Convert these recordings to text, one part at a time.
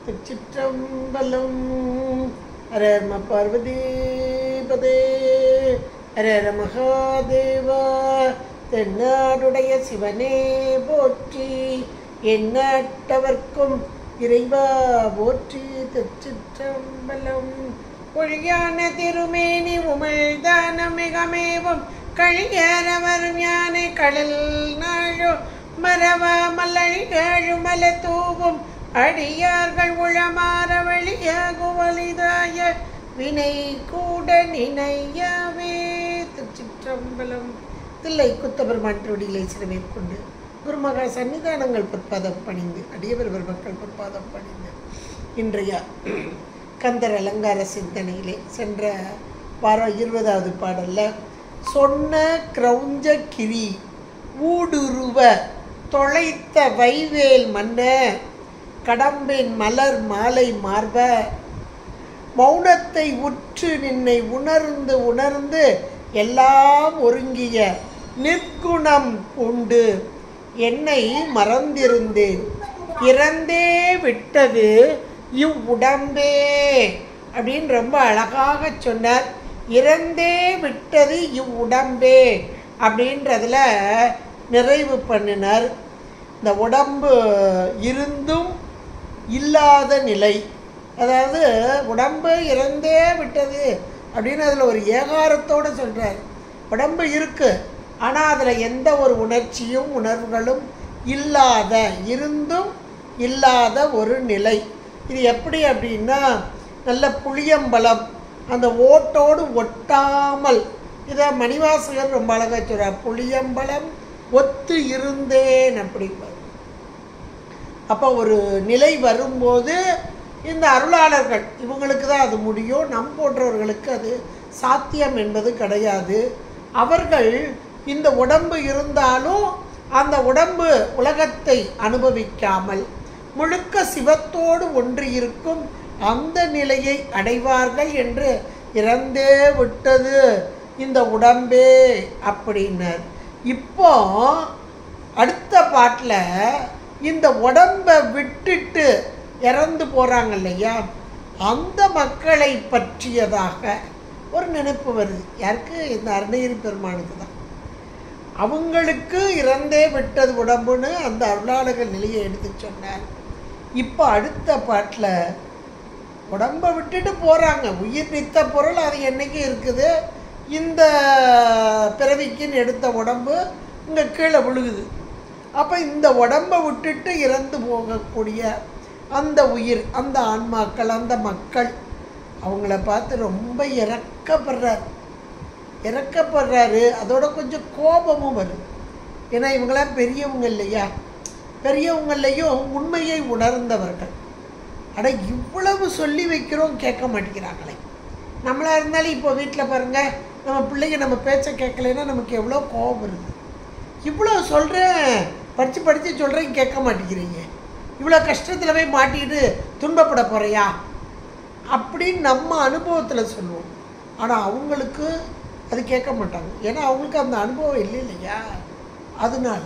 திருச்சிற்றம்பலம். ஹர நம பார்வதிபதே ஹர ஹர மகாதேவா. தென்னாடுடைய சிவனே போற்றி, எந்நாட்டவர்க்கும் இறைவா போற்றி. திருச்சிற்றம்பலம். ஒழியான திருமேனி உமிழ்தான மிகமேவும் கழியரவர் ஞானை கடல் நாழோ மரவ மல்லழிகழு மல தூவும் அடியார்கள் உளமாற வழியாகுவலிதாய வினை கூட நினையவே. திருச்சிற்றம்பலம். தில்லை குத்தபெருமான் திருவடிகளை சிறமேற்கொண்டு குருமகா சன்னிதானங்கள் பொற்பாதம் பணிந்து அடியவர் மக்கள் பொற்பாதம் பணிந்து இன்றைய கந்தர் அலங்கார சிந்தனையிலே சென்ற 20வது பாடல்ல சொன்ன கிரௌஞ்ச கிரி ஊடுருவ தொலைத்த வைவேல் மன்ன கடம்பின் மலர் மாலை மார்ப மௌனத்தை உற்று நின்னை உணர்ந்து உணர்ந்து எல்லாம் ஒருங்கிய நிற்குணம் உண்டு என்னை மறந்திருந்தேன் இறந்தே விட்டது இவ்வுடம்பே அப்படின்னு ரொம்ப அழகாக சொன்னார். இறந்தே விட்டது இவ்வுடம்பே அப்படின்றதுல நிறைவு பண்ணினார். இந்த உடம்பு இருந்தும் இல்லாத நிலை, அதாவது உடம்பு இறந்தே விட்டது அப்படின்னு அதில் ஒரு ஏகாரத்தோடு சொல்கிறார். உடம்பு இருக்குது, ஆனால் அதில் எந்த ஒரு உணர்ச்சியும் உணர்வுகளும் இல்லாத, இருந்தும் இல்லாத ஒரு நிலை. இது எப்படி அப்படின்னா, நல்ல புளியம்பழம் அந்த ஓட்டோடு ஒட்டாமல், இதை மணிவாசகர் ரொம்ப அழகாக சொல்கிறார். புளியம்பழம் ஒத்து இருந்தேன் அப்படிம்பார். அப்போ ஒரு நிலை வரும்போது இந்த அருளாளர்கள் இவங்களுக்கு தான் அது முடியும், நம் போன்றவர்களுக்கு அது சாத்தியம் என்பது கிடையாது. அவர்கள் இந்த உடம்பு இருந்தாலும் அந்த உடம்பு உலகத்தை அனுபவிக்காமல் முழுக்க சிவத்தோடு ஒன்றி இருக்கும் அந்த நிலையை அடைவார்கள் என்று இறந்தே விட்டது இந்த உடம்பே அப்படின்னர். இப்போ அடுத்த பாட்டில் இந்த உடம்பை விட்டுட்டு இறந்து போகிறாங்க இல்லையா, அந்த மக்களை பற்றியதாக ஒரு நினைப்பு வருது. யாருக்கு? இந்த அருணகிரி பெருமானுக்கு தான். அவங்களுக்கு இறந்தே விட்டது உடம்புன்னு அந்த அருளாளர்கள் நிலையை எடுத்து சொன்னார். இப்போ அடுத்த பாட்டில் உடம்பை விட்டுட்டு போகிறாங்க. உயிர் நித்த பொருள் அது என்றைக்கு இருக்குது, இந்த பிறவிக்குன்னு எடுத்த உடம்பு இங்கே கீழே விழுகுது. அப்போ இந்த உடம்பை விட்டுட்டு இறந்து போகக்கூடிய அந்த உயிர், அந்த ஆன்மாக்கள், அந்த மக்கள், அவங்கள பார்த்து ரொம்ப இறக்கப்படுறாரு. அதோட கொஞ்சம் கோபமும் வருது. ஏன்னா இவங்களாம் பெரியவங்க இல்லையா, பெரியவங்களையும் உண்மையை உணர்ந்தவர்கள். அட இவ்வளவு சொல்லி வைக்கிறோம் கேட்க மாட்டேங்கிறாங்களே. நம்மளாக இருந்தாலும் இப்போ வீட்டில் பாருங்கள், நம்ம பிள்ளைங்க நம்ம பேச்சை கேட்கலைன்னா நமக்கு எவ்வளோ கோபம் வருது. இவ்வளோ சொல்கிறேன், படித்து சொல்கிறேன், கேட்க மாட்டேங்கிறீங்க, இவ்வளோ கஷ்டத்தில் போய் மாட்டிக்கிட்டு துன்பப்பட போகிறியா அப்படின்னு நம்ம அனுபவத்தில் சொல்லுவோம். ஆனால் அவங்களுக்கு அது கேட்க மாட்டாங்க. ஏன்னா அவங்களுக்கு அந்த அனுபவம் இல்லை இல்லையா. அதனால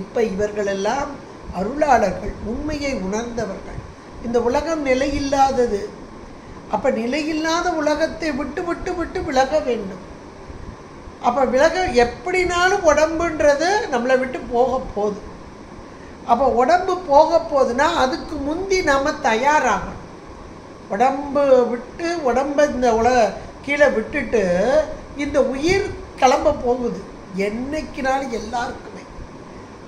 இப்போ இவர்களெல்லாம் அருளாளர்கள், உண்மையை உணர்ந்தவர்கள். இந்த உலகம் நிலையில்லாதது. அப்போ நிலையில்லாத உலகத்தை விட்டு விட்டு விட்டு விலக வேண்டும். அப்போ விலக எப்படினாலும் உடம்புன்றது நம்மளை விட்டு போக போகுது. அப்போ உடம்பு போக போகுதுன்னா அதுக்கு முந்தி நாம் தயாராகணும். உடம்பு விட்டு உடம்பை இந்த கீழே விட்டுட்டு இந்த உயிர் கிளம்ப போகுது என்னைக்குனாலும் எல்லாருக்குமே.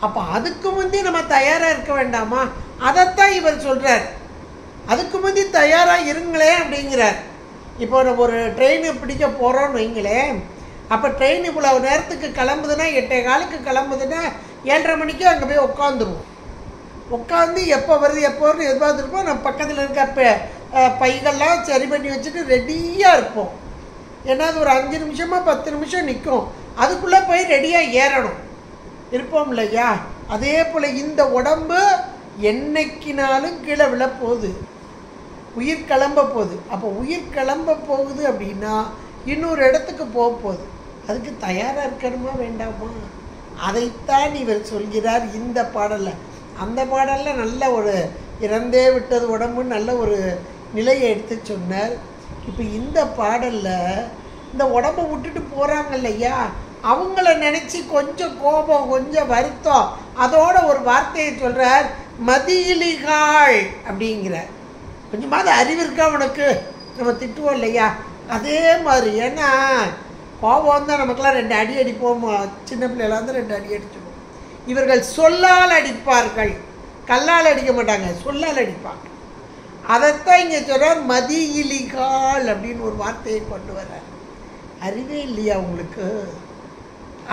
அப்போ அதுக்கு முந்தி நம்ம தயாராக இருக்க வேண்டாமா? அதைத்தான் இவர் சொல்கிறார். அதுக்கு முந்தி தயாராக இருங்களே அப்படிங்கிறார். இப்போ நம்ம ஒரு ட்ரெயின் பிடிக்க போகிறோன்னு வைங்களேன். அப்போ ட்ரெயின் இவ்வளோ நேரத்துக்கு கிளம்புதுன்னா, 8:15 கிளம்புதுன்னா 7:30 மணிக்கு அங்கே போய் உட்காந்துருவோம். உட்காந்து எப்போ வருது எதிர்பார்த்துருப்போம். நம்ம பக்கத்தில் இருக்க பைகள்லாம் சரி பண்ணி வச்சுட்டு ரெடியாக இருப்போம். ஏன்னா அது ஒரு 5 நிமிஷமா 10 நிமிஷம் நிற்கும், அதுக்குள்ளே போய் ரெடியாக ஏறணும் இருப்போம் இல்லையா. அதே போல் இந்த உடம்பு என்னைக்கினாலும் கீழே விழப்போகுது, உயிர் கிளம்ப போகுது. அப்போ உயிர் கிளம்ப போகுது அப்படின்னா இன்னொரு இடத்துக்கு போக போகுது. அதுக்கு தயாராக இருக்கணுமா வேண்டாமா? அதைத்தான் இவர் சொல்கிறார் இந்த பாடலில். அந்த பாடலில் நல்ல ஒரு இறந்தே விட்டது உடம்புன்னு நல்ல ஒரு நிலையை எடுத்து சொன்னார். இப்போ இந்த பாடலில் இந்த உடம்பை விட்டுட்டு போகிறாங்க இல்லையா, அவங்கள நினச்சி கொஞ்சம் கோபம், கொஞ்சம் வருத்தம், அதோட ஒரு வார்த்தையை சொல்கிறார், மதியிலிகாள் அப்படிங்கிற. கொஞ்சமாவது அறிவு இருக்கா உனக்கு? நம்ம திட்டுவோம் இல்லையா, அதே மாதிரி. ஏன்னா கோபம் தான் நமக்கெல்லாம் 2 அடி அடிப்போம், சின்ன பிள்ளைகளாக வந்து 2 அடி அடிச்சுடுவோம். இவர்கள் சொல்லால் அடிப்பார்கள், கல்லால் அடிக்க மாட்டாங்க, சொல்லால் அடிப்பாங்க. அதைத்தான் இங்கே சொல்கிறார், மதியிலிகாள் அப்படின்னு ஒரு வார்த்தையை கொண்டு வர்றார். அறிவே இல்லையா உங்களுக்கு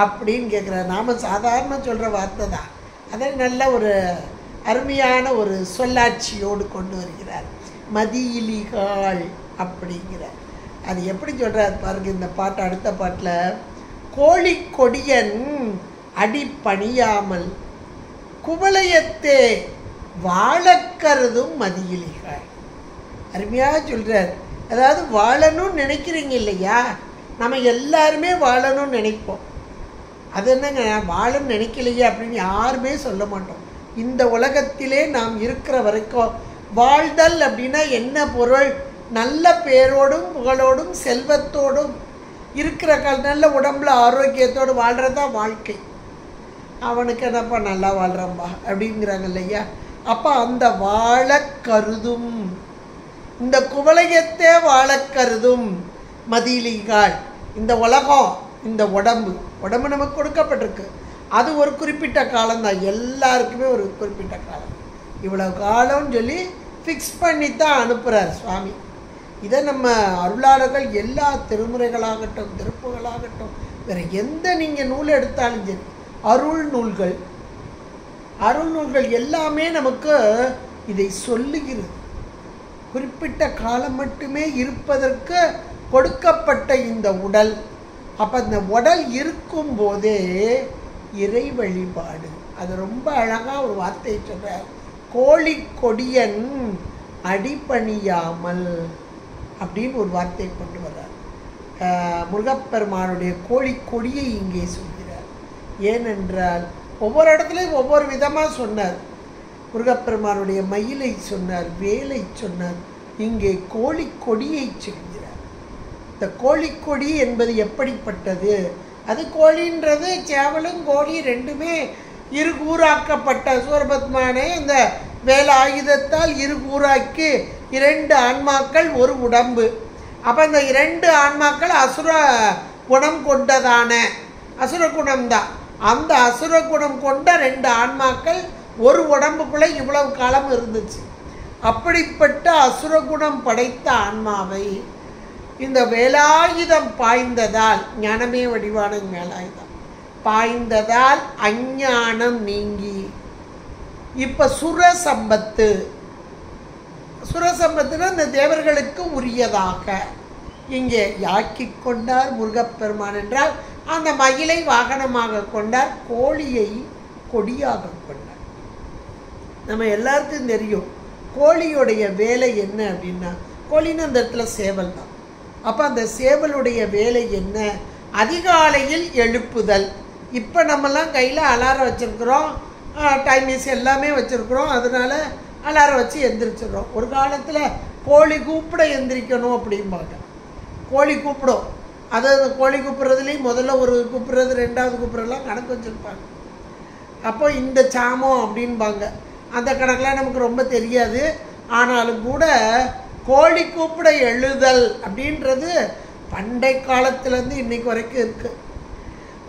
அப்படின்னு கேட்குறார். நாம் சாதாரண சொல்கிற வார்த்தை தான், அதை நல்ல ஒரு அருமையான ஒரு சொல்லாட்சியோடு கொண்டு வருகிறார். மதியிலிகாள் அப்படிங்கிற. அது எப்படி சொல்கிறார் பாருங்க இந்த பாட்டு. அடுத்த பாட்டில், கோழி கொடியன் அடி பணியாமல் குவளையத்தே வாழக்கருதும் மதியிலிகாள். அருமையாக சொல்கிறார். அதாவது வாழணும்னு நினைக்கிறீங்க இல்லையா, நம்ம எல்லாருமே வாழணும்னு நினைப்போம். அது என்னங்க, வாழணும்னு நினைக்கலையே அப்படின்னு யாருமே சொல்ல மாட்டோம். இந்த உலகத்திலே நாம் இருக்கிற வரைக்கும் வாழ்தல் அப்படின்னா என்ன பொருள்? நல்ல பேரோடும் புகழோடும் செல்வத்தோடும் இருக்கிற நல்ல உடம்புல ஆரோக்கியத்தோடு வாழ்கிறதா வாழ்க்கை. அவனுக்கு என்னப்பா நல்லா வாழ்கிறான்பா அப்படிங்கிறாங்க இல்லையா. அப்போ அந்த வாழ கருதும், இந்த குவளையத்தே வாழ கருதும் மதியிலிகாள். இந்த உலகம், இந்த உடம்பு நமக்கு கொடுக்கப்பட்டிருக்கு. அது ஒரு குறிப்பிட்ட காலம்தான், எல்லாருக்குமே ஒரு குறிப்பிட்ட காலம். இவ்வளோ காலம்னு சொல்லி ஃபிக்ஸ் பண்ணி தான் அனுப்புகிறார் சுவாமி. இதை நம்ம அருளாளர்கள் எல்லா திருமுறைகளாகட்டும், திருப்புகளாகட்டும், வேறு எந்த நீங்கள் நூல் எடுத்தாலும் சரி, அருள் நூல்கள் எல்லாமே நமக்கு இதை சொல்லுகிறது. குறிப்பிட்ட காலம் மட்டுமே இருப்பதற்கு கொடுக்கப்பட்ட இந்த உடல். அப்போ இந்த உடல் இருக்கும்போதே இறை வழிபாடு. அது ரொம்ப அழகாக ஒரு வார்த்தையை சொல்கிறார், கோழி கொடியன் அடிபணியாமல் அப்படின்னு ஒரு வார்த்தையை கொண்டு வர்றார். முருகப்பெருமானுடைய கோழி கொடியை இங்கே சொல்கிறார். ஏனென்றால் ஒவ்வொரு இடத்துலையும் ஒவ்வொரு விதமாக சொன்னார். முருகப்பெருமானுடைய மயிலை சொன்னார், வேலை சொன்னார், இங்கே கோழி கொடியை சொல்கிறார். இந்த கோழிக்கொடி என்பது எப்படிப்பட்டது? அது கோழின்றது சேவலும் கோழி ரெண்டுமே இருகூறாக்கப்பட்ட சூரபத்மானே இந்த வேலை ஆயுதத்தால் இருகூறாக்கி 2 ஆன்மாக்கள் ஒரு உடம்பு. அப்போ இந்த 2 ஆன்மாக்கள் அசுர குணம் கொண்டதான அசுர குணம்தான். அந்த அசுர குணம் கொண்ட 2 ஆன்மாக்கள் ஒரு உடம்புக்குள்ளே இவ்வளவு காலம் இருந்துச்சு. அப்படிப்பட்ட அசுரகுணம் படைத்த ஆன்மாவை இந்த வேலாயுதம் பாய்ந்ததால், ஞானமே வடிவான வேலாயுதம் பாய்ந்ததால் அஞ்ஞானம் நீங்கி இப்போ சுரசம்பத்துனா இந்த தேவர்களுக்கு உரியதாக இங்கே யாக்கி கொண்டார் முருகப்பெருமான். என்றால் அந்த மயிலை வாகனமாக கொண்டார், கோழியை கொடியாக கொண்டார். நம்ம எல்லாருக்கும் தெரியும் கோழியுடைய வேலை என்ன அப்படின்னா, கோழின்னு அந்த இடத்துல சேவல் தான். அப்போ அந்த சேவலுடைய வேலை என்ன? அதிகாலையில் எழுப்புதல். இப்போ நம்மலாம் கையில் அலாரம் வச்சுருக்குறோம், டைமிஸ் எல்லாமே வச்சுருக்குறோம், அதனால் அலாரம் வச்சு எந்திரிச்சிடுறோம். ஒரு காலத்தில் கோழி கூப்பிட எந்திரிக்கணும் அப்படிம்பாங்க. கோழி கூப்பிடும், அதாவது கோழி கூப்பிட்றதுலேயும் முதல்ல ஒரு கூப்பிட்றது, 2வது கூப்பிட்றதுலாம் கணக்கு வச்சுருப்பாங்க. அப்போ இந்த சாமம் அப்படின்பாங்க. அந்த கணக்கெலாம் நமக்கு ரொம்ப தெரியாது. ஆனாலும் கூட கோழி கூப்பிட எழுதல் அப்படின்றது பண்டை காலத்துலேருந்து இன்றைக்கு வரைக்கும் இருக்குது.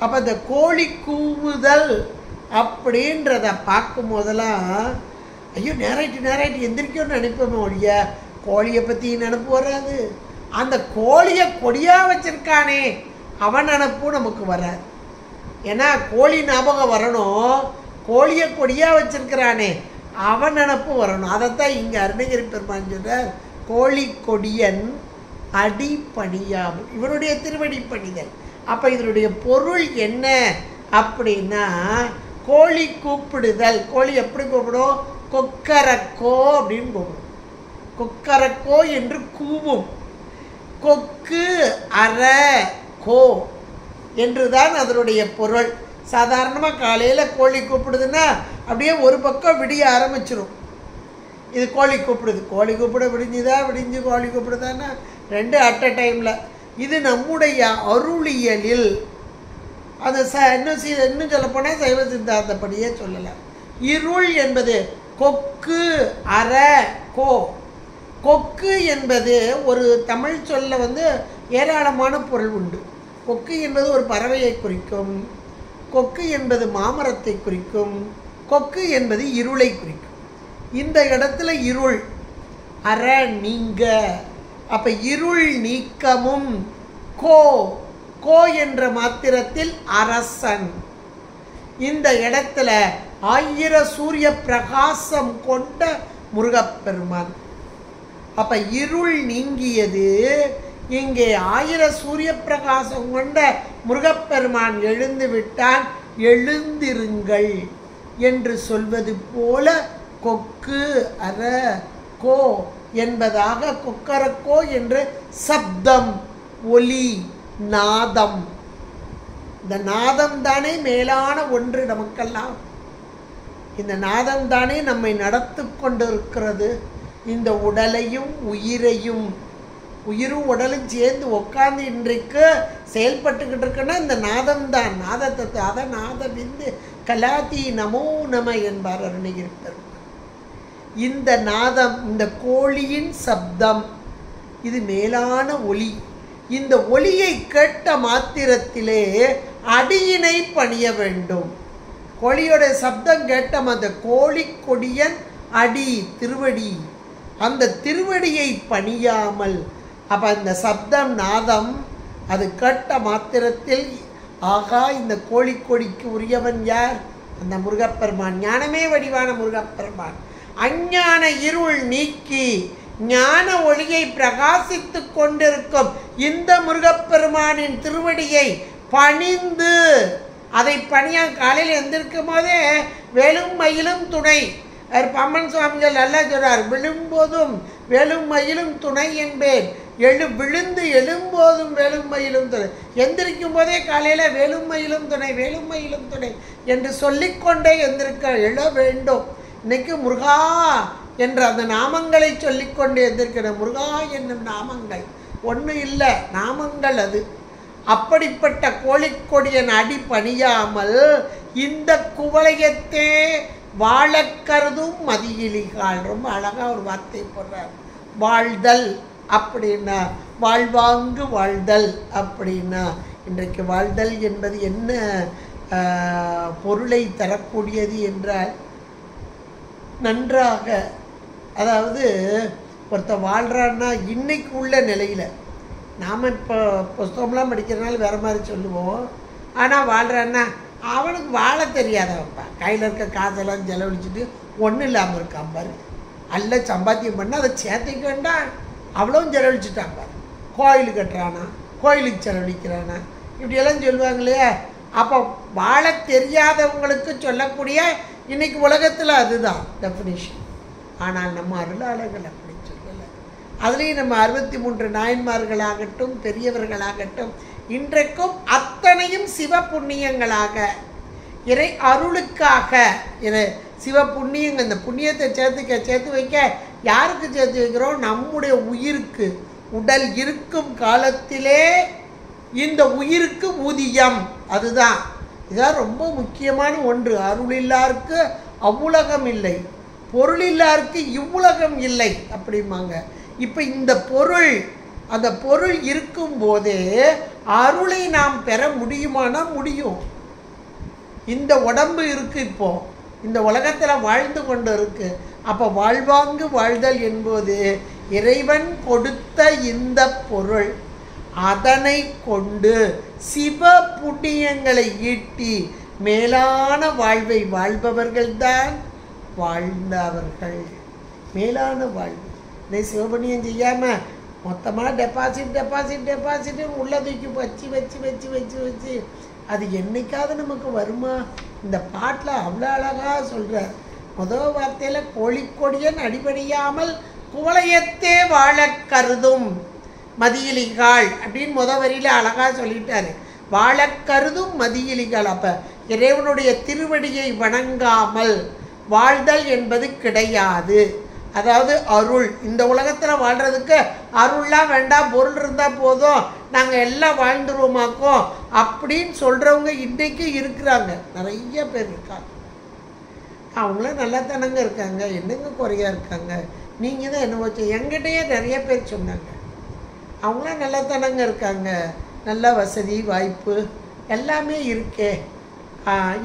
அப்போ இந்த கோழி கூவுதல் அப்படின்றத பார்க்கும் போதெல்லாம் ஐயோ நேராயிட்டு எந்திரிக்கணும்னு நினைப்போமே ஒழிய கோழியை பற்றி நினப்பு வராது. அந்த கோழியை கொடியாக வச்சுருக்கானே அவன் நினப்பும் நமக்கு வராது. ஏன்னா கோழி ஞாபகம் வரணும், கோழியை கொடியாக வச்சுருக்கிறானே அவன் நினப்பு வரணும். அதைத்தான் இங்கே அருணகிரி பெருமான் சொல்றார், கோழி கொடியன் அடி பணியாமல், இவனுடைய திருவடி பணிதல். அப்போ இதனுடைய பொருள் என்ன அப்படின்னா, கோழி கூப்பிடுதல். கோழி எப்படி கூப்பிடும்? கொக்கரக்கோ அப்படின்னு கூப்பிடும். கொக்கரக்கோ என்று கூவும். கொக்கு அற கோ என்றுதான் அதனுடைய பொருள். சாதாரணமாக காலையில் கோழி கூப்பிடுதுன்னா அப்படியே ஒரு பக்கம் விடிய ஆரம்பிச்சிடும். இது கோழி கூப்பிடுது, கோழி கூப்பிட விடிஞ்சுதா, விடிஞ்சு கோழி கூப்பிடுதான்னா ரெண்டு அட் அ டைமில். இது நம்முடைய அருளியலில் அது இன்னும் சொல்லப்போனால் சைவ சித்தாந்தப்படியே சொல்லலாம். இருள் என்பது கொக்கு அற கோ. கொக்கு என்பது ஒரு தமிழ் சொல்ல ஏராளமான பொருள் உண்டு. கொக்கு என்பது ஒரு பறவையை குறிக்கும், கொக்கு என்பது மாமரத்தை குறிக்கும், கொக்கு என்பது இருளை குறிக்கும். இந்த இடத்துல இருள் அற நீங்க, அப்ப இருள் நீக்கமும் கோ கோ என்ற மாத்திரத்தில் அரசன். இந்த இடத்துல 1000 சூரிய பிரகாசம் கொண்ட முருகப்பெருமான். அப்ப இருள் நீங்கியது. இங்கே 1000 சூரிய பிரகாசம் கொண்ட முருகப்பெருமான் எழுந்து விட்டான். எழுந்திருங்கள் என்று சொல்வது போல கொக்கு அற கோ என்பதாக கொக்கரக்கோ என்று சப்தம், ஒலி, நாதம். இந்த நாதம் தானே மேலான ஒன்று நமக்கெல்லாம். இந்த நாதம் தானே நம்மை நடத்தி கொண்டிருக்கிறது. இந்த உடலையும் உயிரையும், உயிரும் உடலும் சேர்ந்து உட்கார்ந்து இன்றைக்கு செயல்பட்டுக்கிட்டு இருக்குன்னா இந்த நாதம் தான். நாதத்தை அத நாத விந்து கலாதி நமோ நம என்பார் அருணகிரி பெருமான். இந்த நாதம், இந்த கோழியின் சப்தம், இது மேலான ஒலி. இந்த ஒலியை கேட்ட மாத்திரத்திலே அடியினை பணிய வேண்டும். கோழியோட சப்தம் கேட்ட அந்த கோழி கொடியன் அடி திருவடி, அந்த திருவடியை பணியாமல், அப்ப அந்த சப்தம் நாதம் அது கேட்ட மாத்திரத்தில் ஆகா இந்த கோழி கொடிக்கு உரியவன் யார்? அந்த முருகப்பெருமான், ஞானமே வடிவான முருகப்பெருமான். அஞ்ஞான இருள் நீக்கி ஞான ஒளியை பிரகாசித்து கொண்டிருக்கும் இந்த முருகப்பெருமானின் திருவடியை பணிந்து, அதை பணியா காலையில் எந்திருக்கும் போதே வேலும் மயிலும் துணை. பம்மன் சுவாமிகள் நல்லா சொல்றார், விழும்போதும் வேலும் மயிலும் துணை என்பேன், விழுந்து எழும்போதும் வேலும் மயிலும் துணை. எந்திரிக்கும் போதே காலையில் வேலும் மயிலும் துணை, வேலும் மயிலும் துணை என்று சொல்லிக்கொண்டே எந்திருக்க எழ வேண்டும். இன்னைக்கு முருகா என்ற அந்த நாமங்களை சொல்லிக்கொண்டு எந்திருக்கிற முருகா என்னும் நாமங்கள் ஒன்றும் இல்லை, நாமங்கள் அது. அப்படிப்பட்ட கோழிக்கொடியன் அடி பணியாமல் இந்த குவளையத்தே வாழ கருதும் மதியிலிகாள். ரொம்ப அழகா ஒரு வார்த்தை போடுறார். வாழ்தல் அப்படின்னா வாழ்வாங்கு வாழ்தல் அப்படின்னா, இன்றைக்கு வாழ்தல் என்பது என்ன பொருளை தரக்கூடியது என்றால், நன்றாக, அதாவது ஒருத்தர் வாழ்கிறான்னா இன்னைக்கு உள்ள நிலையில், நாம் இப்போ புஸ்தகம்லாம் படிக்கிறதுனால வேறு மாதிரி சொல்லுவோம். ஆனால் வாழ்கிறான்னா அவனுக்கு வாழ தெரியாதவன்ப்பா, கையில் இருக்க காசெல்லாம் செலவழிச்சிட்டு ஒன்றும் இல்லாமல் இருக்கான் பாரு. அல்ல சம்பாத்தியம் பண்ணால் அதை சேர்த்துக்க வேண்டாம், அவ்வளோவும் செலவழிச்சுட்டான் பாரு. கோயில் கட்டுறானா, கோயிலுக்கு செலவழிக்கிறானா, இப்படியெல்லாம் சொல்லுவாங்க இல்லையா. அப்போ வாழ தெரியாதவங்களுக்கு சொல்லக்கூடிய இன்னைக்கு உலகத்தில் அதுதான் டெஃபினிஷன். ஆனால் நம்ம அருளாளர்கள் அப்படி சொல்லலை. அதுலேயும் நம்ம 63 நாயன்மார்களாகட்டும் பெரியவர்களாகட்டும் இன்றைக்கும் அத்தனையும் சிவ புண்ணியங்களாக, இறை அருளுக்காக, சிவ புண்ணியங்கள். இந்த புண்ணியத்தை சேர்த்து வைக்க யாருக்கு சேர்த்து வைக்கிறோம்? நம்முடைய உயிருக்கு. உடல் இருக்கும் காலத்திலே இந்த உயிருக்கு ஊதியம், அதுதான். இதுதான் ரொம்ப முக்கியமான ஒன்று. அருளில்லாருக்கு அவ்வுலகம் இல்லை, பொருளில்லாருக்கு இவ்வுலகம் இல்லை அப்படிம்பாங்க. இப்போ இந்த பொருள், அந்த பொருள் இருக்கும் போதே அருளை நாம் பெற முடியுமானா முடியும். இந்த உடம்பு இருக்கு, இப்போ இந்த உலகத்தில் வாழ்ந்து கொண்டு இருக்கு. அப்போ வாழ்வாங்கு வாழ்தல் என்பது இறைவன் கொடுத்த இந்த பொருள், அதனை கொண்டு சிவ புண்ணியங்களை ஈட்டி மேலான வாழ்வை வாழ்பவர்கள்தான் வாழ்ந்தவர்கள். மேலான வாழ்வு. இதை சிவபுண்ணியம் செய்யாமல் மொத்தமாக டெபாசிட் உள்ள தூக்கி வச்சு அது என்னைக்காவது நமக்கு வருமா? இந்த பாட்டில் அவ்வளோ அழகாக சொல்கிறார். முதல் வார்த்தையில் கோழிக்கொடியன் அடிபடியாமல் குவளையத்தே வாழ கருதும் மதியிலிகாள் அப்படின்னு முதல் வரியில் அழகாக சொல்லிட்டாரு. வாழ கருதும் மதியிலிகாள். அப்போ இறைவனுடைய திருவடியை வணங்காமல் வாழ்தல் என்பது கிடையாது. அதாவது அருள். இந்த உலகத்தில் வாழ்கிறதுக்கு அருள்லாம் வேண்டாம், பொருள் இருந்தால் போதும், நாங்கள் எல்லாம் வாழ்ந்துருவோமாக்கோம் அப்படின்னு சொல்கிறவங்க இன்றைக்கு இருக்கிறாங்க, நிறைய பேர் இருக்காங்க. அவங்களாம் நல்லா தானங்க இருக்காங்க, என்னங்க குறையாக இருக்காங்க, நீங்கள் தான் என்ன வச்சு எங்கிட்டயே நிறைய பேர் சொன்னாங்க. அவங்களாம் நல்லா தானங்க இருக்காங்க, நல்ல வசதி வாய்ப்பு எல்லாமே இருக்கே,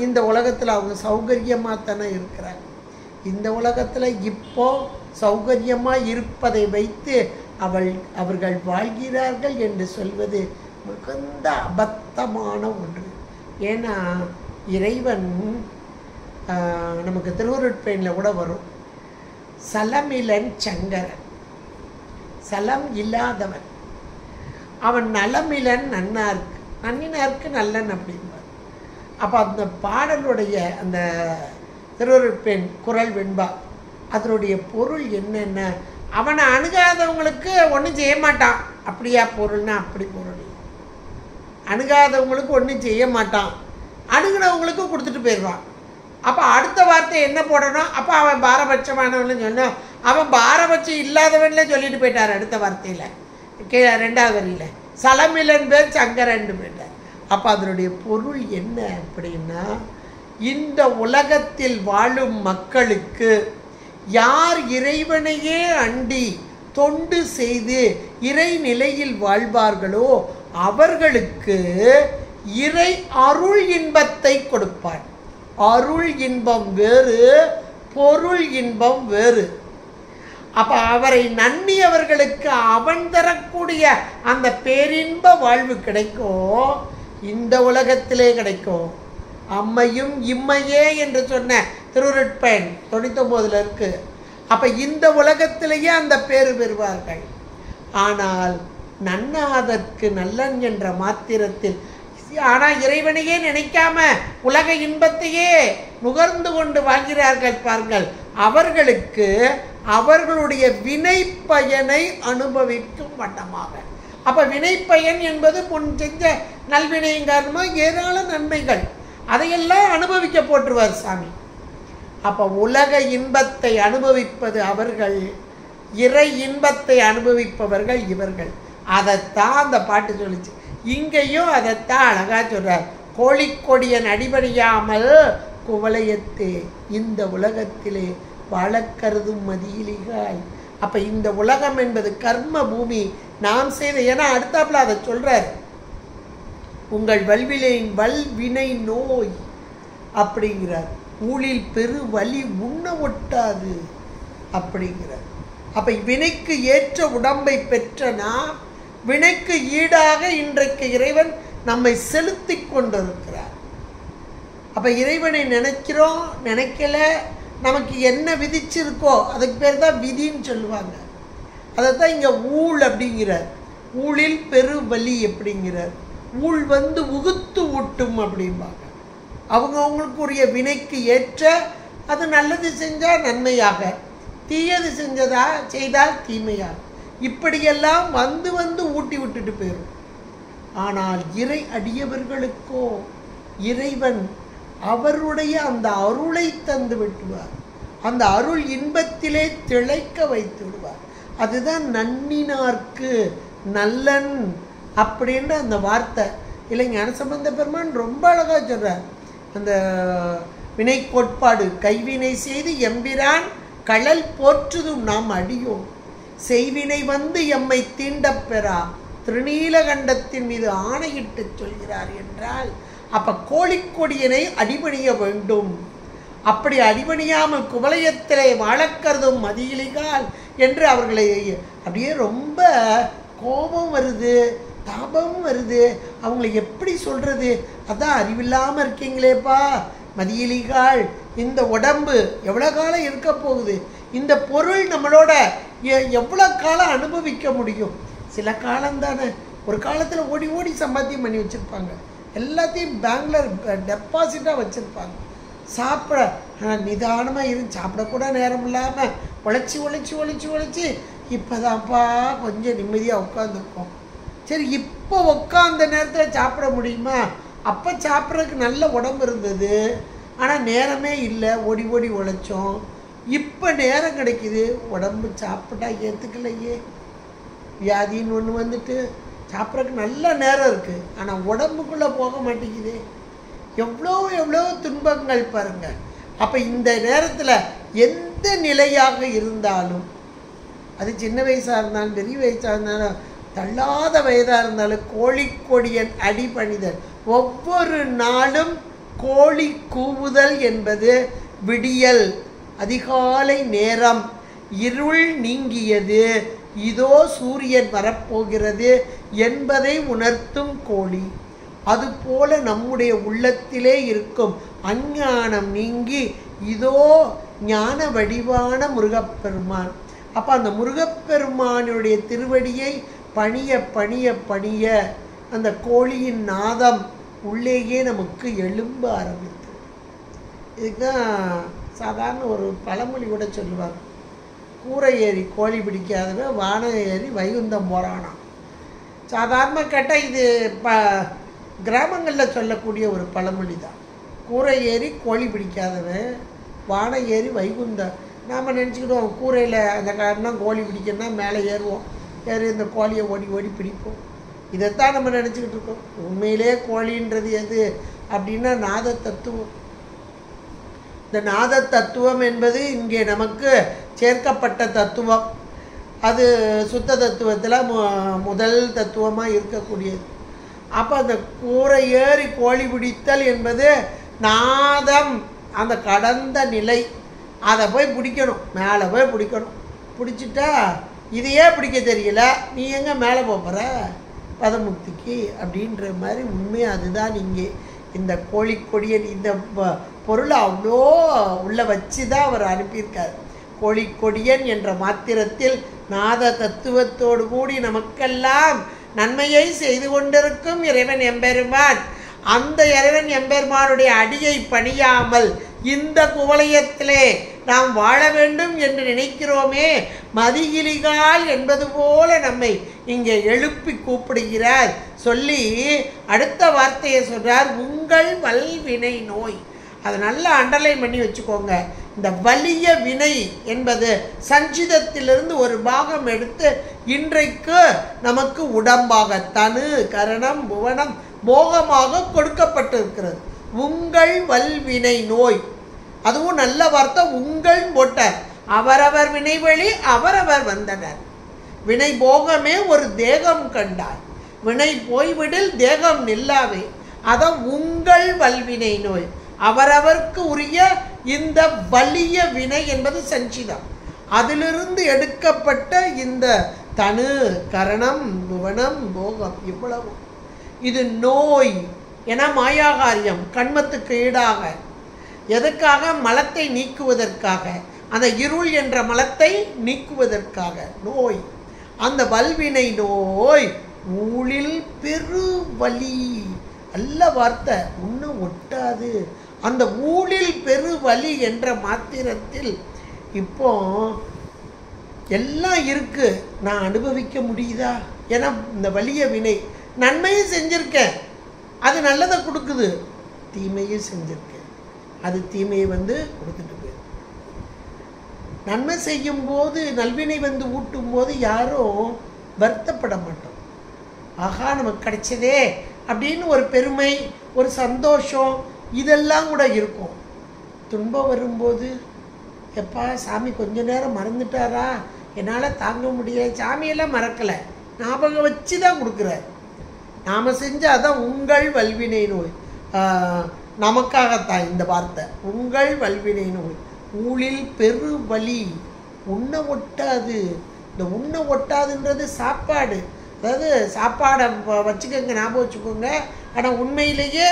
இந்த உலகத்தில் அவங்க சௌகரியமாக தானே இருக்கிறாங்க. இந்த உலகத்தில் இப்போ சௌகரியமாக இருப்பதை வைத்து அவர்கள் வாழ்கிறார்கள் என்று சொல்வது மிகுந்த அபத்தமான ஒன்று. ஏன்னா இறைவன் நமக்கு திருவருட்பயனில் கூட வரும், சலமிலன் சங்கரன், சலம் இல்லாதவன், அவன் நலமிலன் நன்னார்க்கு, நன்னினார்க்கு நல்லன் அப்படின்பார். அப்போ அந்த பாடலுடைய அந்த திருவருட்பெண் குரல் வெண்பா அதனுடைய பொருள் என்னென்ன, அவனை அணுகாதவங்களுக்கு ஒன்றும் செய்ய மாட்டான். அப்படியா பொருள்னா அப்படி பொருள், அணுகாதவங்களுக்கு ஒன்றும் செய்ய மாட்டான், அணுகினவங்களுக்கு கொடுத்துட்டு போயிடுவான். அப்போ அடுத்த வார்த்தை என்ன போடணும், அப்போ அவன் பாரபட்சமானவன் சொன்னான், அவன் பாரபட்சம் இல்லாதவன்ல சொல்லிட்டு போயிட்டார் அடுத்த வார்த்தையில், ரெண்டாவது வரியில் சலமிலன் பேர் சங்கரன் போயிட்டார். அப்போ அதனுடைய பொருள் என்ன அப்படின்னா, இந்த உலகத்தில் வாழும் மக்களுக்கு யார் இறைவனையே அண்டி தொண்டு செய்து இறை நிலையில் வாழ்வார்களோ அவர்களுக்கு இறை அருள் இன்பத்தை கொடுப்பார். அருள் இன்பம் வேறு, பொருள் இன்பம் வேறு. அப்ப அவரை நன்னியவர்களுக்கு அவன் தரக்கூடிய அந்த பேரின்ப வாழ்வு கிடைக்கும், இந்த உலகத்திலே கிடைக்கும். அம்மையும் இம்மையே என்று சொன்ன திருவருட்பயன் 99 இருக்கு. அப்ப இந்த உலகத்திலேயே அந்த பேரு பெறுவார்கள். ஆனால் நன்னாதற்கு நல்லன் என்ற மாத்திரத்தில், ஆனால் இறைவனையே நினைக்காம உலக இன்பத்தையே நுகர்ந்து கொண்டு வாழ்கிறார்கள் பாருங்கள், அவர்களுக்கு அவர்களுடைய வினை பயனை அனுபவிக்கும் வண்ணமாக. அப்ப வினை பயன் என்பது முன் செஞ்ச நல்வினையின் காரணமாக ஏராள நன்மைகள், அதையெல்லாம் அனுபவிக்க போட்டுருவார் சாமி. அப்ப உலக இன்பத்தை அனுபவிப்பது அவர்கள், இறை இன்பத்தை அனுபவிப்பவர்கள் இவர்கள். அதைத்தான் அந்த பாட்டு சொல்லிச்சு. இங்கேயும் அதைத்தான் அழகா சொல்றார், கோழிக்கொடியன் அடிபணியாமல் குவளையத்தே இந்த உலகத்திலே வாழக்கருதும் மதியிலிகாய். அப்ப இந்த உலகம் என்பது கர்ம பூமி, நாம் செய்த, ஏன்னா அடுத்தாப்புல அதை சொல்றார், உங்கள் வல்வினை நோய் அப்படிங்கிறார், ஊழில் பெரு வலி உண்ண ஒட்டாது அப்படிங்கிறார். அப்ப வினைக்கு ஏற்ற உடம்பை பெற்ற நாம் வினைக்கு ஈடாக இன்றைக்கு இறைவன் நம்மை செலுத்தி கொண்டிருக்கிறார். அப்ப இறைவனை நினைக்கிறோம், நினைக்கல, நமக்கு என்ன விதிச்சிருக்கோ அதுக்கு பேர் தான் விதின்னு சொல்லுவாங்க. அதைத்தான் இங்க ஊழ் அப்படிங்கிறார், ஊழில் பெரு வலி அப்படிங்கிறார். ஊழ் வந்து உகுத்து ஊட்டும் அப்படிம்பாங்க. அவங்களுக்குரிய வினைக்கு ஏற்ற, அது நல்லது செஞ்சால் நன்மையாக, தீயது செய்தால் தீமையாக, இப்படியெல்லாம் வந்து வந்து ஊட்டி விட்டுட்டு போயிடும். ஆனால் இறை அடியவர்களுக்கோ இறைவன் அவருடைய அந்த அருளை தந்து விட்டுவார், அந்த அருள் இன்பத்திலே திளைக்க வைத்து விடுவார். அதுதான் நன்னினார்க்கு நல்லன் அப்படின்ற அந்த வார்த்தை. இல்லை, ஞானசம்பந்த பெருமான் ரொம்ப அழகா சொல்றார் அந்த வினை கோட்பாடு. கைவினை செய்து எம்பிரான் கழல் போற்றுதும் நாம் அடியோம், செய்வினை வந்து எம்மை தீண்டப் பெறா திருநீலகண்டத்தின் மீது ஆணையிட்டு சொல்கிறார் என்றால், அப்ப கோழிக்கொடியனை அடிபணிய வேண்டும். அப்படி அடிபணியாமல் குவளையத்திலே வாழக்கருதும் மதியிலிகால் என்று அவர்களை அப்படியே ரொம்ப கோபம் வருது, தாபமும் வருது. அவங்களை எப்படி சொல்றது, அதான் அறிவில்லாமல் இருக்கீங்களேப்பா மதியிலிகால், இந்த உடம்பு எவ்வளோ காலம் இருக்க போகுது, இந்த பொருள் நம்மளோட எவ்வளோ காலம் அனுபவிக்க முடியும், சில காலம் தானே. ஒரு காலத்தில் ஓடி ஓடி சம்பாத்தியம் பண்ணி வச்சுருப்பாங்க, எல்லாத்தையும் பேங்க்ல டெபாசிட்டாக வச்சுருப்பாங்க. சாப்பிட நிதானமாக இருந்து சாப்பிடக்கூட நேரம் இல்லாமல் உழைச்சி உழைச்சி உழைச்சி உழைச்சி இப்போதான்ப்பா கொஞ்சம் நிம்மதியாக உட்காந்துருக்கோம். சரி, இப்போ உட்காந்த நேரத்தில் சாப்பிட முடியுமா? அப்போ சாப்பிட்றதுக்கு நல்ல உடம்பு இருந்தது, ஆனால் நேரமே இல்லை, ஓடி ஓடி உழைச்சோம். இப்போ நேரம் கிடைக்குது, உடம்பு சாப்பிட்டா ஏற்றுக்கலையே, வியாதின்னு ஒன்று வந்துட்டு சாப்பிட்றதுக்கு நல்ல நேரம் இருக்குது, ஆனால் உடம்புக்குள்ளே போக மாட்டேங்குது. எவ்வளோ துன்பங்கள் பாருங்கள். அப்போ இந்த நேரத்தில் எந்த நிலையாக இருந்தாலும், அது சின்ன வயசாக இருந்தாலும் பெரிய வயசாக இருந்தாலும் தள்ளாத வயதாக இருந்தாலும், கோழிக்கொடியன் அடிபணிதல். ஒவ்வொரு நாளும் கோழி கூவுதல் என்பது விடியல், அதிகாலை நேரம், இருள் நீங்கியது, இதோ சூரியன் வரப்போகிறது என்பதை உணர்த்தும் கோழி. அதுபோல நம்முடைய உள்ளத்திலே இருக்கும் அஞ்ஞானம் நீங்கி இதோ ஞான வடிவான முருகப்பெருமான். அப்போ அந்த முருகப்பெருமானுடைய திருவடியை பணிய பணிய பணிய அந்த கோழியின் நாதம் உள்ளேயே நமக்கு எழும்ப ஆரம்பித்து. இதுதான் சாதாரண ஒரு பழமொழி கூட சொல்லுவாங்க, கூரை ஏறி கோழி பிடிக்காதவன் வானம் ஏறி வைகுந்தம் போகிறானாம். சாதாரண கேட்டால் இது கிராமங்களில் சொல்லக்கூடிய ஒரு பழமொழி தான். கூரை ஏறி கோழி பிடிக்காதவன் வானம் ஏறி வைகுந்தம். நாம் நினச்சிக்கிடுவோம் கூரையில் அந்த காரணம் கோழி பிடிக்கணும்னா மேலே ஏறுவோம், ஏறி இந்த கோழியை ஓடி ஓடி பிடிப்போம். இதைத்தான் நம்ம நினச்சிக்கிட்டு இருக்கோம். உண்மையிலே கோழின்றது எது அப்படின்னா நாத தத்துவம். இந்த நாத தத்துவம் என்பது இங்கே நமக்கு சேர்க்கப்பட்ட தத்துவம். அது சுத்த தத்துவத்தில் முதல் தத்துவமாக இருக்கக்கூடியது. அப்போ அந்த கூரை ஏறி கோழி பிடித்தல் என்பது நாதம், அந்த கடந்த நிலை. அதை போய் பிடிக்கணும், மேலே போய் பிடிக்கணும். பிடிச்சிட்டா இதையே பிடிக்க தெரியல, நீ எங்கே மேலே போகிற பதமுக்திக்கு அப்படின்ற மாதிரி. உண்மையாக அதுதான். இங்கே இந்த கோழிக்கொடியன் இந்த பொருளை அவ்வளோ உள்ளே வச்சு தான் அவர் அனுப்பியிருக்கார். கோழிக்கொடியன் என்ற மாத்திரத்தில் நாத தத்துவத்தோடு கூடி நமக்கெல்லாம் நன்மையை செய்து கொண்டிருக்கும் இறைவன் எம்பெருமான். அந்த இறைவன் எம்பெருமானுடைய அடியை பணியாமல் இந்த குவலயத்திலே நாம் வாழ வேண்டும் என்று நினைக்கிறோமே, மதியிலிகால் என்பது போல நம்மை இங்கே எழுப்பி கூப்பிடுகிறார். சொல்லி அடுத்த வார்த்தையை சொல்றார், உங்கள் வல்வினை நோய். அதை நல்லா அண்டர்லைன் பண்ணி வச்சுக்கோங்க. இந்த வலிய வினை என்பது சஞ்சிதத்திலிருந்து ஒரு பாகம் எடுத்து இன்றைக்கு நமக்கு உடம்பாக தனு கரணம் புவனம் போகமாக கொடுக்கப்பட்டிருக்கிறது. உங்கள் வல்வினை நோய், அதுவும் நல்ல வார்த்தை. உங்கள் போட்டார், அவரவர் வினைவழி அவரவர் வந்தனர். வினை போகமே ஒரு தேகம் கண்டார், வினை போய்விடில் தேகம் நில்லாவே. அதான் உங்கள் வல்வினை நோய். அவரவர்க்கு உரிய இந்த வலிய வினை என்பது சஞ்சிதம். அதிலிருந்து எடுக்கப்பட்ட இந்த தனு கரணம் புவனம் போகம் இவ்வளவு. இது நோய் என மாயாகாரியம், கண்மத்துக்கு ஈடாக. எதற்காக? மலத்தை நீக்குவதற்காக, அந்த இருள் என்ற மலத்தை நீக்குவதற்காக நோய். அந்த வல்வினை நோய் ஊழில் பெருவலி. நல்ல வார்த்தை, ஒன்றும் ஒட்டாது. அந்த ஊழில் பெருவலி என்ற மாத்திரத்தில் இப்போ எல்லாம் இருக்கு, நான் அனுபவிக்க முடியுதா? ஏன்னா இந்த வலிய வினை நன்மையும் செஞ்சிருக்கேன், அது நல்லதை கொடுக்குது. தீமையும் செஞ்சிருக்கேன், அது தீமையை கொடுத்துட்டு போயிரு. நன்மை செய்யும் போது நல்வினை ஊட்டும் போது யாரும் வருத்தப்பட மாட்டோம். ஆகா நமக்கு கிடைச்சதே அப்படின்னு ஒரு பெருமை, ஒரு சந்தோஷம் இதெல்லாம் கூட இருக்கும். துன்பம் வரும்போது எப்பா சாமி கொஞ்ச நேரம் மறந்துட்டாரா, என்னால் தாங்க முடியல. சாமியெல்லாம் மறக்கலை, ஞாபகம் வச்சு தான் கொடுக்குறார். நாம் செஞ்சால் தான் உங்கள் வல்வினை நோய். நமக்காகத்தான் இந்த வார்த்தை, உங்கள் வல்வினை நோய் ஊழில் பெருவலி. உண்ண ஒட்டாது. இந்த உண்ண ஒட்டாதுன்றது சாப்பாடு, அதாவது சாப்பாடை வச்சுக்கோங்க, ஞாபகம் வச்சுக்கோங்க. ஆனால் உண்மையிலேயே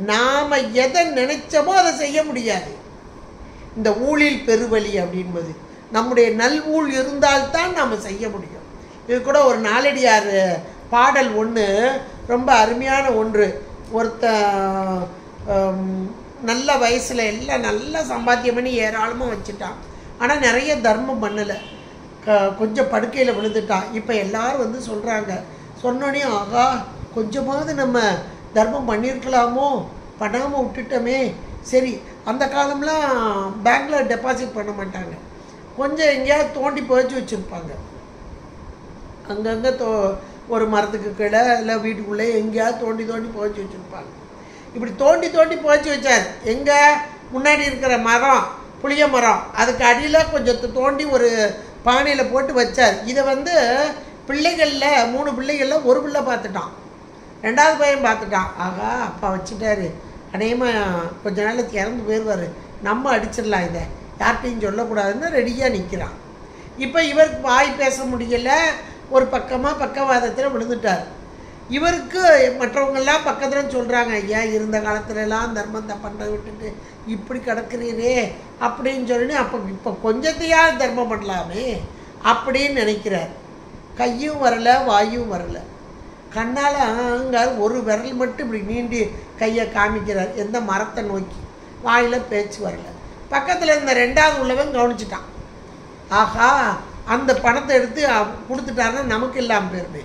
நாம் எதை நினைச்சோமோ அதை செய்ய முடியாது. இந்த ஊழில் பெருவலி அப்படின்பது நம்முடைய நல்ஊழ் இருந்தால்தான் நாம் செய்ய முடியும். இது கூட ஒரு நாலடியார் பாடல் ஒன்று ரொம்ப அருமையான ஒன்று. ஒருத்த நல்ல வயசில் எல்லாம் நல்லா சம்பாத்தியம் பண்ணி ஏராளமாக வச்சுட்டான், ஆனால் நிறைய தர்மம் பண்ணலை, கொஞ்சம் படுக்கையில் விழுந்துட்டான். இப்போ எல்லாரும் சொல்கிறாங்க, சொன்னோடனே ஆகா கொஞ்சமாவது நம்ம தர்மம் பண்ணியிருக்கலாமோ, பண்ணாமல் விட்டுட்டோமே, சரி அந்த காலம்லாம் பேங்க்கில் டெபாசிட் பண்ண மாட்டாங்க. கொஞ்சம் எங்கேயாவது தோண்டி புதைச்சி வச்சுருப்பாங்க. அங்கங்கே ஒரு மரத்துக்கு கீழே இல்லை வீட்டுக்குள்ளே எங்கேயாவது தோண்டி புதைச்சி வச்சுருப்பாங்க. இப்படி தோண்டி புதைச்சி வச்சார். எங்கே முன்னாடி இருக்கிற மரம், புளிய மரம், அதுக்கு அடியில் கொஞ்சம் தோண்டி ஒரு பானையில் போட்டு வச்சார். இதை பிள்ளைகளில் 3 பிள்ளைகளில் ஒரு பிள்ளை பார்த்துட்டான், 2வது பையன் பார்த்துட்டான். ஆகா, அப்பா வச்சுட்டாரு, அநேகமாக கொஞ்ச நாளைக்கு இறந்து போயிடுவார், நம்ம அடிச்சிடலாம், இதை யார்கிட்டையும் சொல்லக்கூடாதுன்னு ரெடியாக நிற்கிறான். இப்போ இவருக்கு வாய் பேச முடியலை, ஒரு பக்கவாதத்தில் விழுந்துட்டார். இவருக்கு மற்றவங்கெல்லாம் பக்கத்தில் சொல்கிறாங்க, ஐயா இருந்த காலத்துலலாம் தர்மத்தை பண்ணுறதை விட்டுட்டு இப்படி கிடக்கிறீரே அப்படின்னு சொல்லி, இப்போ கொஞ்சத்தையாவது தர்மம் பண்ணலாமே அப்படின்னு நினைக்கிறார். கையும் வரலை, வாயும் வரலை, கண்ணால் அங்கே ஒரு விரல் மட்டும் இப்படி நீண்டி கையை காமிக்கிறார் எந்த மரத்தை நோக்கி. வாயில் பேச்சு வரலை. பக்கத்தில் இருந்த 2வது உள்ளவன் கவனிச்சிட்டான். ஆஹா, அந்த பணத்தை எடுத்து கொடுத்துட்டாருன்னா நமக்கு இல்லாமல் போயிருமே.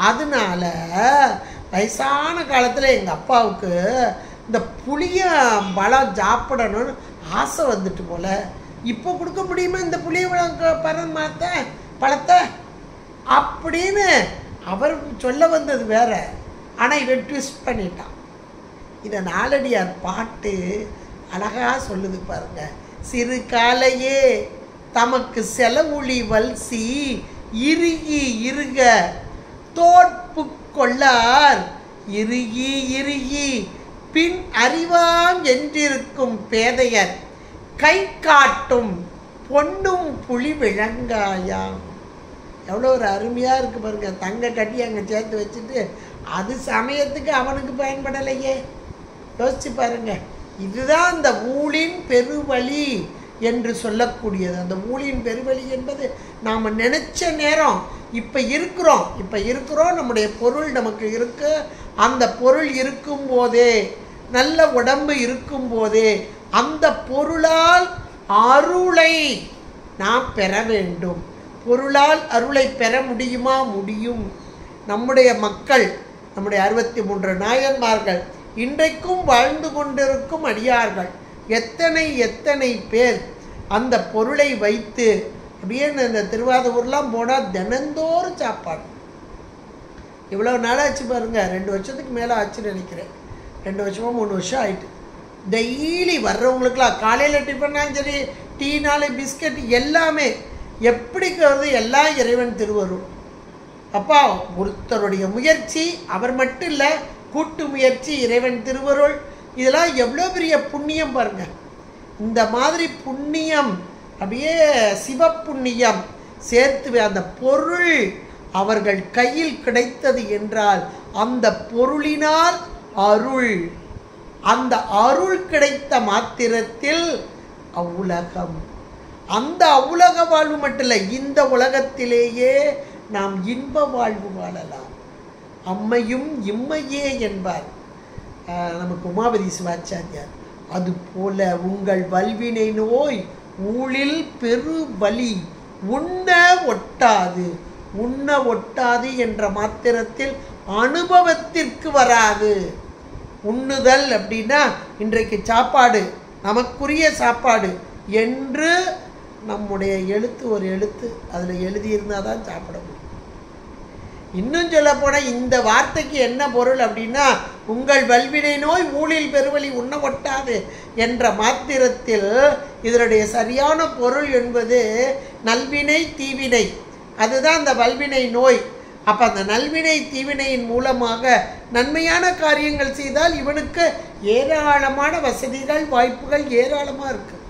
அதனால வயசான காலத்தில் எங்கள் அப்பாவுக்கு இந்த புளிய பழம் சாப்பிடணும்னு ஆசை வந்துட்டு போல, இப்போ கொடுக்க முடியுமா இந்த புளிய பழத்தை அப்படின்னு அவர் சொல்ல வந்தது வேற. ஆனால் இவன் ட்விஸ்ட் பண்ணிட்டான். இதை நாலடியார் பாட்டு அழகா சொல்லுது பாருங்க. சிறு காலையே தமக்கு செலவுளி வல்சி இறுகி இருக தோற்பு கொள்ளார் இறுகி பின் அறிவாம் என்றிருக்கும் பேதையர் கை காட்டும் பொன்னும் புலி விளங்காயாம். எவ்வளோ ஒரு அருமையாக இருக்குது பாருங்க. தங்க கட்டி அங்கே சேர்த்து வச்சுட்டு அது சமயத்துக்கு அவனுக்கு பயன்படலையே. யோசிச்சு பாருங்க. இதுதான் அந்த ஊழின் பெருவழி என்று சொல்லக்கூடியது. அந்த ஊழின் பெருவழி என்பது நாம் நினச்ச நேரம் இப்போ இருக்கிறோம், நம்முடைய பொருள் நமக்கு இருக்கு. அந்த பொருள் இருக்கும்போதே, நல்ல உடம்பு இருக்கும்போதே அந்த பொருளால் அருளை நாம் பெற வேண்டும். பொருளால் அருளை பெற முடியுமா? முடியும். நம்முடைய மக்கள், நம்முடைய 63 நாயன்மார்கள், இன்றைக்கும் வாழ்ந்து கொண்டிருக்கும் அடியார்கள் எத்தனை பேர் அந்த பொருளை வைத்து அப்படியே இந்த திருவாதூர்லாம் போனால் தினந்தோறும் சாப்பாடு. இவ்வளோ நாளாச்சு பாருங்க, 2 வருஷத்துக்கு மேலே ஆச்சுன்னு நினைக்கிறேன். 2 வருஷமோ 3 வருஷம் ஆயிட்டு. டெய்லி வர்றவங்களுக்குலாம் காலையில் டிஃபன்னாலும் சரி, டீனாலு, பிஸ்கட் எல்லாமே எப்படி வருது, எல்லாம் இறைவன் திருவருள். அப்பா ஒருத்தருடைய முயற்சி, அவர் மட்டும் இல்லை, கூட்டு முயற்சி, இறைவன் திருவருள், இதெல்லாம் எவ்வளோ பெரிய புண்ணியம் பாருங்க. இந்த மாதிரி புண்ணியம் அப்படியே சிவப்புண்ணியம் சேர்த்து அந்த பொருள் அவர்கள் கையில் கிடைத்தது என்றால் அந்த பொருளினால் அருள், அந்த அருள் கிடைத்த மாத்திரத்தில் அவ்வுலகம், அந்த அவ்வுலக வாழ்வு மட்டும் இல்லை, இந்த உலகத்திலேயே நாம் இன்ப வாழ்வு வாழலாம். அம்மையும் இம்மையே என்பார் நமக்கு உமாபதி சிவாச்சாரியார். அதுபோல உங்கள் வல்வினை நோய் ஊழில் பெரு வலி உண்ண ஒட்டாது என்ற மாத்திரத்தில் அனுபவத்திற்கு வராது. உண்ணுதல் அப்படின்னா இன்றைக்கு சாப்பாடு, நமக்குரிய சாப்பாடு என்று நம்முடைய எழுத்து ஒரு எழுத்து அதில் எழுதியிருந்தால் தான் சாப்பிட முடியும். இன்னும் சொல்ல போனால் இந்த வார்த்தைக்கு என்ன பொருள் அப்படின்னா, உங்கள் வல்வினை நோய் ஊழில் பெருவழி உண்ண ஒட்டாது என்ற மாத்திரத்தில் இதனுடைய சரியான பொருள் என்பது நல்வினை தீவினை, அதுதான் அந்த வல்வினை நோய். அப்போ அந்த நல்வினை தீவினையின் மூலமாக நன்மையான காரியங்கள் செய்தால் இவனுக்கு ஏராளமான வசதிகள் வாய்ப்புகள் ஏராளமாக இருக்குது.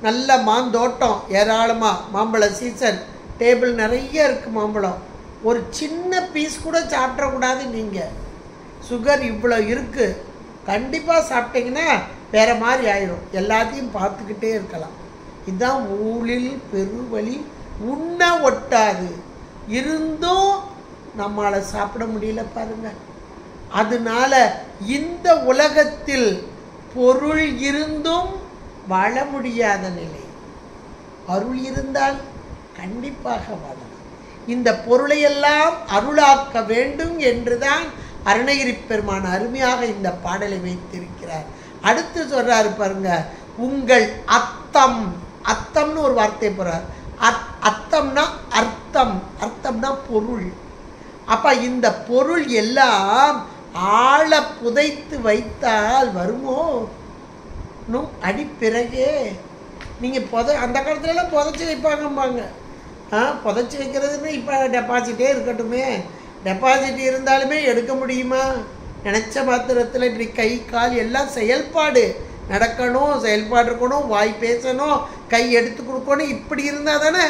நல்ல மாந்தோட்டம் ஏராளமாக, மாம்பழ சீசன், டேபிள் நிறைய இருக்குது மாம்பழம். ஒரு சின்ன பீஸ் கூட சாப்பிடக்கூடாது. நீங்கள் சுகர் இவ்வளோ இருக்குது, கண்டிப்பாக சாப்பிட்டீங்கன்னா வேறு மாதிரி ஆயிரும். எல்லாத்தையும் பார்த்துக்கிட்டே இருக்கலாம். இதுதான் ஊழில் பெருவழி உண்ண ஒட்டாது. இருந்தும் நம்மளால் சாப்பிட முடியல பாருங்க. அதனால இந்த உலகத்தில் பொருள் இருந்தும் வாழ முடியாத நிலை, அருள் இருந்தால் கண்டிப்பாக வாழலாம். இந்த பொருளையெல்லாம் அருளாக்க வேண்டும் என்றுதான் அருணகிரி பெருமான் அருமையாக இந்த பாடலை வைத்திருக்கிறார். அடுத்து சொல்றாரு பாருங்க, உங்கள் அத்தம். அத்தம்னு ஒரு வார்த்தை போறார். அத்தம்னா அர்த்தம், அர்த்தம்னா பொருள். அப்ப இந்த பொருள் எல்லாம் ஆழ புதைத்து வைத்தால் வருமோ நும் அடிப்பிறகே. நீங்கள் அந்த காலத்துலலாம் புதைச்சி வைப்பாங்கம்பாங்க. புதைச்சி வைக்கிறதுன்னு இப்போ டெபாசிட்டே இருக்கட்டுமே. டெபாசிட் இருந்தாலுமே எடுக்க முடியுமா? நினச்ச மாத்திரத்தில் இப்படி கை கால் எல்லாம் செயல்பாடு நடக்கணும், செயல்பாடு இருக்கணும், வாய் பேசணும், கை எடுத்து கொடுக்கணும். இப்படி இருந்தால் தானே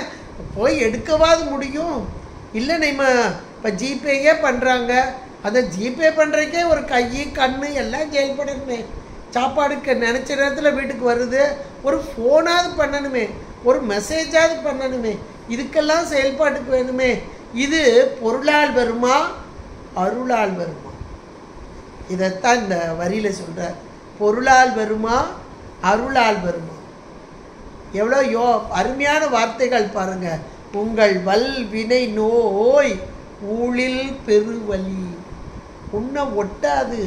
போய் எடுக்கவாது முடியும். இல்லை நம்ம இப்போ ஜிபேயே பண்ணுறாங்க. அந்த ஜிபே பண்ணுறக்கே ஒரு கை கண் எல்லாம் செயல்படணுமே. சாப்பாடுக்கு நினச்ச நேரத்தில் வீட்டுக்கு வருது, ஒரு ஃபோனாவது பண்ணணுமே, ஒரு மெசேஜாவது பண்ணணுமே. இதுக்கெல்லாம் செயல்பாட்டுக்கு வேணுமே. இது பொருளால் வருமா அருளால் வருமா? இதைத்தான் இந்த வரியில் சொல்கிறார். பொருளால் வருமா அருளால் வருமா? எவ்வளோ அருமையான வார்த்தைகள் பாருங்க. உங்கள் வல்வினை நோய் ஊழில் பெருவலி உன்னை ஒட்டாது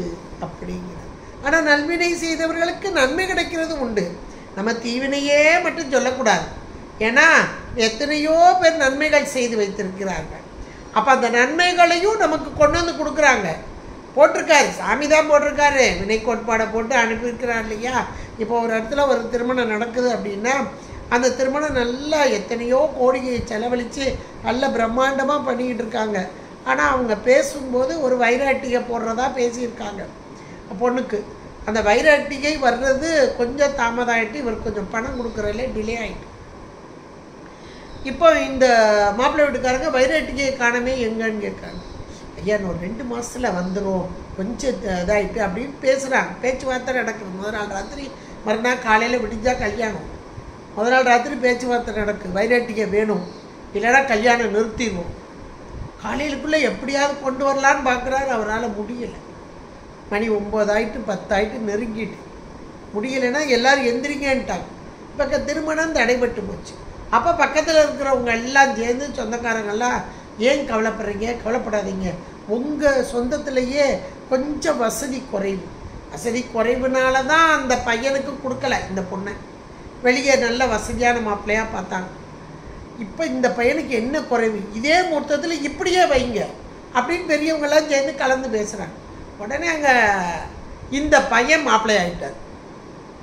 அப்படிங்கிற. ஆனால் நல்வினை செய்தவர்களுக்கு நன்மை கிடைக்கிறது உண்டு. நம்ம தீவினையே மட்டும் சொல்லக்கூடாது. ஏன்னா எத்தனையோ பேர் நன்மைகள் செய்து வைத்திருக்கிறார்கள். அப்போ அந்த நன்மைகளையும் நமக்கு கொண்டு வந்து கொடுக்குறாங்க. போட்டிருக்காரு, சாமி தான் போட்டிருக்காரு, வினை கோட்பாடை போட்டு அனுப்பியிருக்கிறார் இல்லையா? இப்போ ஒரு இடத்துல ஒரு திருமணம் நடக்குது அப்படின்னா அந்த திருமணம் நல்லா எத்தனையோ கோடியை செலவழித்து நல்ல பிரம்மாண்டமாக பண்ணிக்கிட்டு இருக்காங்க. ஆனால் அவங்க பேசும்போது ஒரு வைராட்டிகை போடுறதா பேசியிருக்காங்க பொண்ணுக்கு. அந்த வைராட்டிகை வர்றது கொஞ்சம் தாமதமாயிட்டு இவர் கொஞ்சம் பணம் கொடுக்குறதுல டிலே ஆகிட்டு. இப்போ இந்த மாப்பிள்ளை வீட்டுக்காரங்க வைராட்டிகையை காணமே எங்கன்னு கேட்குறாங்க. ஐயா ஒரு 2 மாதத்தில் வந்துடும், கொஞ்சம் இதாகிட்டு அப்படின்னு பேசுகிறாங்க. பேச்சுவார்த்தை நடக்குது. முதல் நாள் ராத்திரி, மறுநாள் காலையில் விடிஞ்சால் கல்யாணம். முதல் நாள் ராத்திரி பேச்சுவார்த்தை நடக்குது. வைராட்டிகை வேணும், இல்லைன்னா கல்யாணம் நிறுத்திடுவோம். காலையிலுக்குள்ளே எப்படியாவது கொண்டு வரலான்னு பார்க்குறாரு. அவரால் முடியலை. மணி 9 ஆகிட்டு 10 ஆகிட்டு நெருங்கிட்டு முடியலைன்னா எல்லோரும் எந்திரிங்கன்ட்டாங்க. இப்போ திருமணம் தடைபட்டு போச்சு. அப்போ பக்கத்தில் இருக்கிறவங்க எல்லாம் சேர்ந்து சொந்தக்காரங்கெல்லாம், ஏன் கவலைப்படுறீங்க? கவலைப்படாதீங்க, உங்கள் சொந்தத்திலேயே கொஞ்சம் வசதி குறைவு. வசதி குறைவுனால தான் அந்த பையனுக்கு கொடுக்கல இந்த பொண்ணை. வெளியே நல்ல வசதியான மாப்பிள்ளையாக பார்த்தாங்க. இப்போ இந்த பையனுக்கு என்ன குறைவு, இதே முகூர்த்தத்தில் இப்படியே வைங்க அப்படின்னு பெரியவங்கெல்லாம் சேர்ந்து கலந்து பேசுகிறாங்க. உடனே அங்கே இந்த பையன் மாப்பிள்ளை ஆகிட்டார்.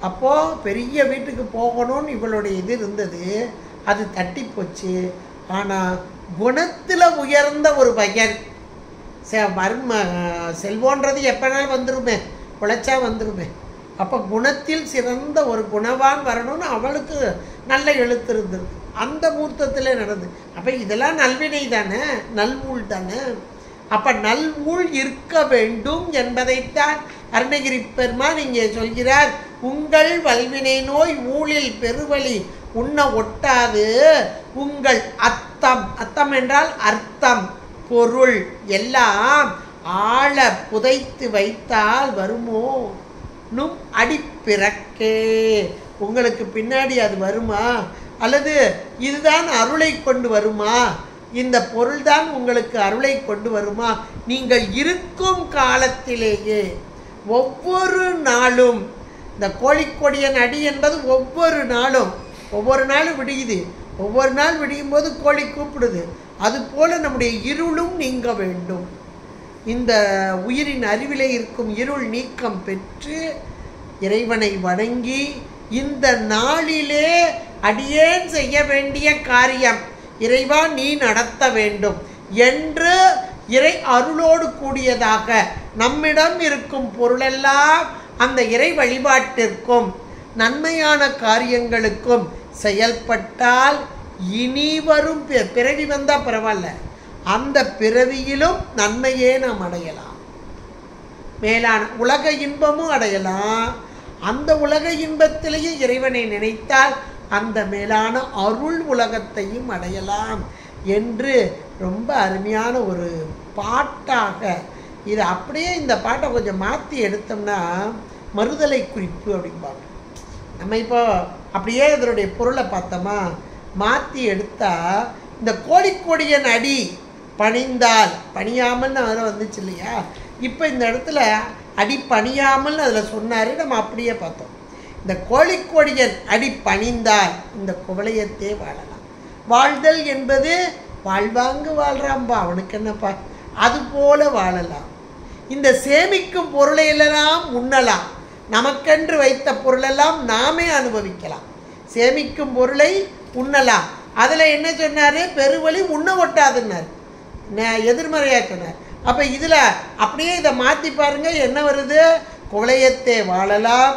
அப்போது பெரிய வீட்டுக்கு போகணும்னு இவளுடைய இது இருந்தது, அது தட்டி போச்சு. ஆனால் குணத்தில் உயர்ந்த ஒரு பையன், செல்வோன்றது எப்போனாலும் வந்துருமே, உழைச்சா வந்துருமே. அப்போ குணத்தில் சிறந்த ஒரு குணவான் வரணும்னு அவளுக்கு நல்ல எழுத்து இருந்திருக்கு. அந்த முகூர்த்தத்தில் நடந்து. அப்போ இதெல்லாம் நல்வினை தானே, நல்வூழ் தானே. அப்போ நல்வூழ் இருக்க வேண்டும் என்பதைத்தான் அருணகிரி பெருமான் இங்கே சொல்கிறார். உங்கள் வல்வினை நோய் ஊழில் பெருவலி உண்ண ஒட்டாது. உங்கள் அத்தம், அத்தம் என்றால் அர்த்தம், பொருள் எல்லாம் ஆழ புதைத்து வைத்தால் வருமோ நும் அடிப்பிறக்கே. உங்களுக்கு பின்னாடி அது வருமா? அல்லது இதுதான் அருளை கொண்டு வருமா? இந்த பொருள்தான் உங்களுக்கு அருளை கொண்டு வருமா? நீங்கள் இருக்கும் காலத்திலேயே ஒவ்வொரு நாளும், இந்த கோழிக்கொடியன் அடி என்பது ஒவ்வொரு நாளும் விடியுது. ஒவ்வொரு நாள் விடியும் போது கோழி கூப்பிடுது. அதுபோல நம்முடைய இருளும் நீங்க வேண்டும். இந்த உயிரின் அறிவிலே இருக்கும் இருள் நீக்கம் பெற்று இறைவனை வணங்கி இந்த நாளிலே அடியேன் செய்ய வேண்டிய காரியம் இறைவா நீ நடத்த வேண்டும் என்று இறை அருளோடு கூடியதாக நம்மிடம் இருக்கும் பொருளெல்லாம் அந்த இறை வழிபாட்டிற்கும் நன்மையான காரியங்களுக்கும் செயல்பட்டால் இனி வரும் பிறவி வந்தால் பரவாயில்ல, அந்த பிறவியிலும் நன்மையே நாம் அடையலாம். மேலான உலக இன்பமும் அடையலாம். அந்த உலக இன்பத்திலேயே இறைவனை நினைத்தால் அந்த மேலான அருள் உலகத்தையும் அடையலாம் என்று ரொம்ப அருமையான ஒரு பாட்டாக இது. அப்படியே இந்த பாட்டை கொஞ்சம் மாற்றி எடுத்தோம்னா மறுதலை குறிப்பு அப்படிம்பாங்க. நம்ம இப்போ அப்படியே இதனுடைய பொருளை பார்த்தோமா, மாற்றி எடுத்தால் இந்த கோழிக்கொடியன் அடி பணிந்தால், பணியாமல் வர வந்துச்சு இல்லையா? இப்போ இந்த இடத்துல அடி பணியாமல் அதில் சொன்னார். நம்ம அப்படியே பார்த்தோம். இந்த கோழிக்கொடியன் அடி பணிந்தால் இந்த குவளையத்தே வாழலாம். வாழ்தல் என்பது வாழ்வாங்கு வாழ்றான்பா, அவனுக்கு என்னப்பா, அது போல வாழலாம். இந்த சேமிக்கும் பொருளை எல்லாம் உண்ணலாம். நமக்கென்று வைத்த பொருளெல்லாம் நாமே அனுபவிக்கலாம். சேமிக்கும் பொருளை உண்ணலாம். அதில் என்ன சொன்னார்? பெருவழி உண்ண ஒட்டாதுன்னார், எதிர்மறையாக சொன்னார். அப்போ இதில் அப்படியே இதை மாற்றி பாருங்கள், என்ன வருது? குவளையத்தை வாழலாம்,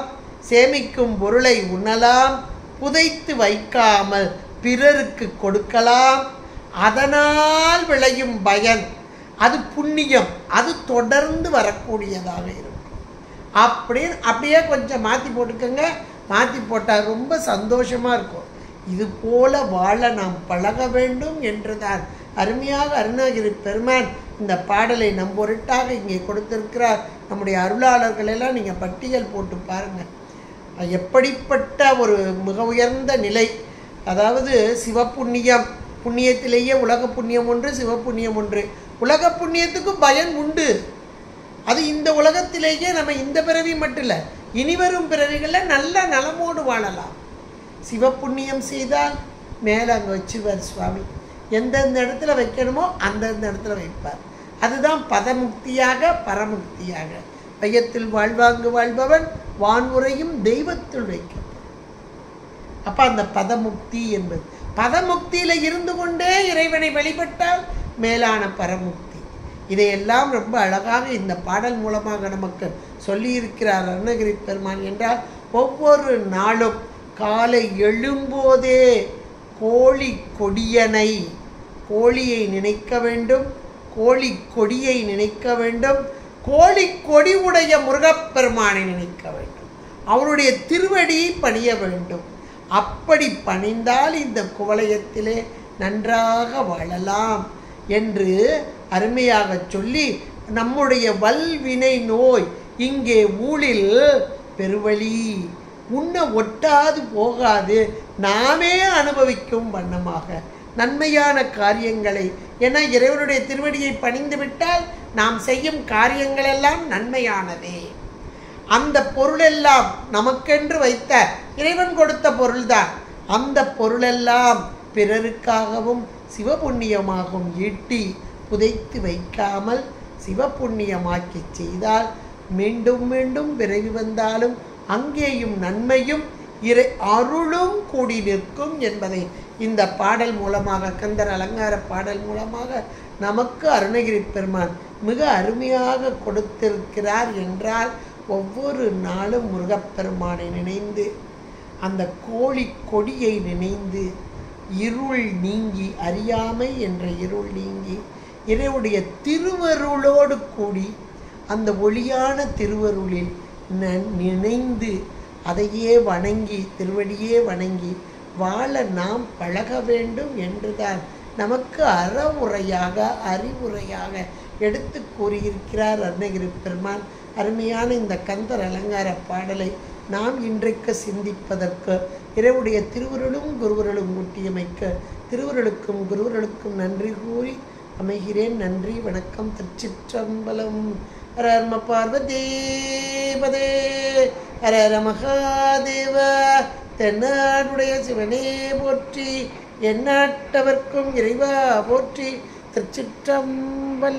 சேமிக்கும் பொருளை உண்ணலாம், புதைத்து வைக்காமல் பிறருக்கு கொடுக்கலாம், அதனால் விளையும் பயன் அது புண்ணியம், அது தொடர்ந்து வரக்கூடியதாக இருக்கும். அப்படியே கொஞ்சம் மாற்றி போட்டுக்கோங்க. மாற்றி போட்டால் ரொம்ப சந்தோஷமாக இருக்கும். இது போல வாழ நாம் பழக வேண்டும் என்றுதான் அருமையாக அருணகிரி பெருமான் இந்த பாடலை நம் பொருட்டாக இங்கே கொடுத்திருக்கிறார். நம்முடைய அருளாளர்கள் எல்லாம் நீங்கள் பட்டியல் போட்டு பாருங்கள். எப்படிப்பட்ட ஒரு மிக உயர்ந்த நிலை. அதாவது சிவப்புண்ணியம், புண்ணியத்திலேயே உலக புண்ணியம் ஒன்று, சிவப்புண்ணியம் ஒன்று. உலக புண்ணியத்துக்கும் பயன் உண்டு. அது இந்த உலகத்திலேயே நம்ம இந்த பிறவி மட்டும் இல்லை, இனிவரும் பிறவிகளில் நல்ல நலமோடு வாழலாம். சிவப்புண்ணியம் செய்தால் மேலே அங்கே வச்சுவார் சுவாமி. எந்தெந்த இடத்துல வைக்கணுமோ அந்தந்த இடத்துல வைப்பார். அதுதான் பதமுக்தியாக பரமுக்தியாக. வையத்தில் வாழ்வாங்கு வாழ்பவன் வான்முறையும் தெய்வத்தில் வைக்கப்படும். அப்போ அந்த பதமுக்தி என்பது, பதமுக்தியில் இருந்து கொண்டே இறைவனை வழிபட்டால் மேலான பரமுக்தி. இதையெல்லாம் ரொம்ப அழகாக இந்த பாடல் மூலமாக நமக்கு சொல்லியிருக்கிறார் அருணகிரி பெருமான். என்றால் ஒவ்வொரு நாளும் காலை எழும்போதே கோழி கொடியனை, கோழியை நினைக்க வேண்டும், கோழி கொடியை நினைக்க வேண்டும், கோழி கொடி உடைய முருகப்பெருமானை நினைக்க வேண்டும், அவருடைய திருவடியை பணிய வேண்டும். அப்படி பணிந்தால் இந்த குவளையத்திலே நன்றாக வாழலாம் என்று அருமையாக சொல்லி, நம்முடைய வல்வினை நோய் இங்கே ஊழில் பெருவழி உண்ண ஒட்டாது போகாது, நாமே அனுபவிக்கும் வண்ணமாக நன்மையான காரியங்களை, ஏன்னா இறைவனுடைய திருவடியை பணிந்து விட்டால் நாம் செய்யும் காரியங்களெல்லாம் நன்மையானதே. அந்த பொருளெல்லாம் நமக்கென்று வைத்த இறைவன் கொடுத்த பொருள்தான். அந்த பொருளெல்லாம் பிறருக்காகவும் சிவபுண்ணியமாகவும் ஈட்டி புதைத்து வைக்காமல் சிவபுண்ணியமாக்கி செய்தால் மீண்டும் மீண்டும் விரைவி வந்தாலும் அங்கேயும் நன்மையும் அருளும் கூடி நிற்கும் என்பதை இந்த பாடல் மூலமாக, கந்தர் அலங்கார பாடல் மூலமாக நமக்கு அருணகிரி பெருமான் மிக அருமையாக கொடுத்திருக்கிறார். என்றால் ஒவ்வொரு நாளும் முருகப்பெருமானை நினைந்து, அந்த கோழி கொடியை நினைந்து, இருள் நீங்கி, அறியாமை என்ற இருள் நீங்கி இறைவனுடைய திருவருளோடு கூடி அந்த ஒளியான திருவருளில் நினைந்து அதையே வணங்கி, திருவடியே வணங்கி வாழ நாம் பழக வேண்டும் என்றுதான் நமக்கு அறவுரையாக அறிவுரையாக எடுத்து கூறியிருக்கிறார் அருணகிரி பெருமான். அருமையான இந்த கந்தர் அலங்கார பாடலை நாம் இன்றைக்கு சிந்திப்பதற்கு இறைவனுடைய திருவருளும் குருவருளும் ஊட்டியமைக்க திருவருளுக்கும் குருவருளுக்கும் நன்றி கூறி அமைகிறேன். நன்றி, வணக்கம். திருச்சிற்றம்பலம். ஹர ஹர பார்வதீபதே, ஹர ஹர மகாதேவ. தென்னாடுடைய சிவனே போற்றி, எந்நாட்டவர்க்கும் இறைவா போற்றி. திருச்சிற்றம்பலம்.